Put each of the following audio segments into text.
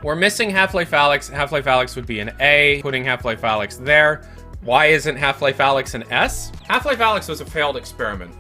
We're missing Half-Life Alyx. Half-Life Alyx would be an A, putting Half-Life Alyx there. Why isn't Half-Life Alyx an S? Half-Life Alyx was a failed experiment.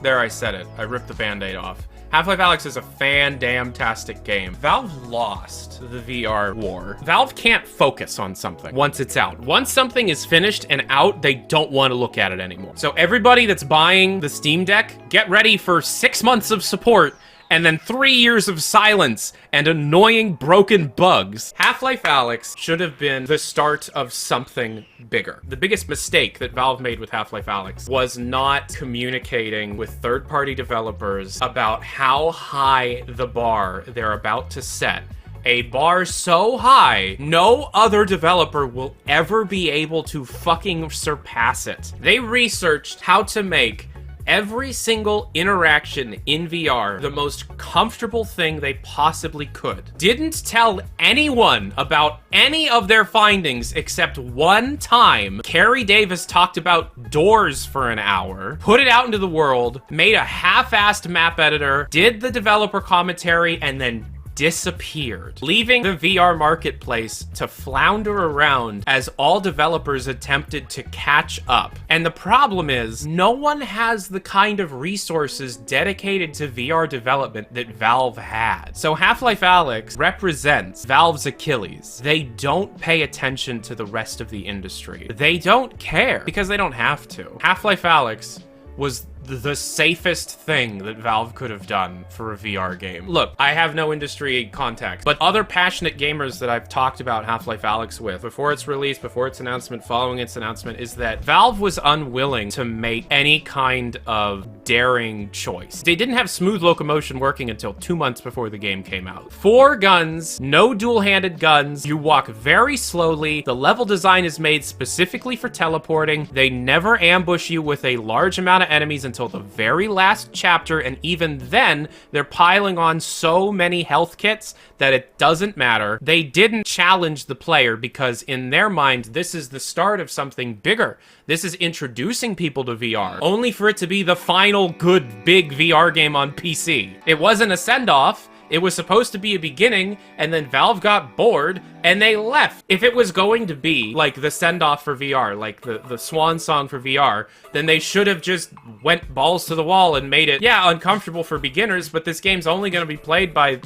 There, I said it. I ripped the band-aid off. Half-Life Alyx is a fan-damn-tastic game. Valve lost the VR war. Valve can't focus on something once it's out. Once something is finished and out, they don't want to look at it anymore. So everybody that's buying the Steam Deck, get ready for 6 months of support and then 3 years of silence and annoying broken bugs. Half-Life Alyx should have been the start of something bigger. The biggest mistake that Valve made with Half-Life Alyx was not communicating with third-party developers about how high the bar they're about to set. A bar so high, no other developer will ever be able to fucking surpass it. They researched how to make every single interaction in VR the most comfortable thing they possibly could. Didn't tell anyone about any of their findings except one time. Carrie Davis talked about doors for an hour, put it out into the world, made a half-assed map editor, did the developer commentary, and then disappeared, leaving the VR marketplace to flounder around as all developers attempted to catch up. And the problem is, no one has the kind of resources dedicated to VR development that Valve had. So Half-Life Alyx represents Valve's Achilles. They don't pay attention to the rest of the industry. They don't care because they don't have to. Half-Life Alyx was the safest thing that Valve could have done for a VR game. Look, I have no industry contact, but other passionate gamers that I've talked about Half-Life Alyx with, before its release, before its announcement, following its announcement, is that Valve was unwilling to make any kind of daring choice. They didn't have smooth locomotion working until 2 months before the game came out. 4 guns, no dual-handed guns, you walk very slowly, the level design is made specifically for teleporting, they never ambush you with a large amount of enemies until the very last chapter, and even then, they're piling on so many health kits that it doesn't matter. They didn't challenge the player because in their mind, this is the start of something bigger. This is introducing people to VR, only for it to be the final good big VR game on PC. It wasn't a send-off. It was supposed to be a beginning, and then Valve got bored, and they left. If it was going to be, like, the send-off for VR, like the swan song for VR, then they should have just went balls to the wall and made it, yeah, uncomfortable for beginners, but this game's only gonna be played by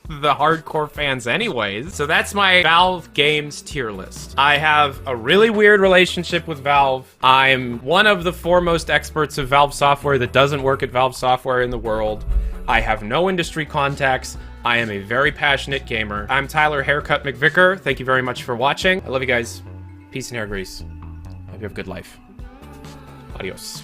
the hardcore fans anyways. So that's my Valve games tier list. I have a really weird relationship with Valve. I'm one of the foremost experts of Valve software that doesn't work at Valve software in the world. I have no industry contacts. I am a very passionate gamer. I'm Tyler Haircut McVicker. Thank you very much for watching. I love you guys. Peace and hair grease. Hope you have a good life. Adios.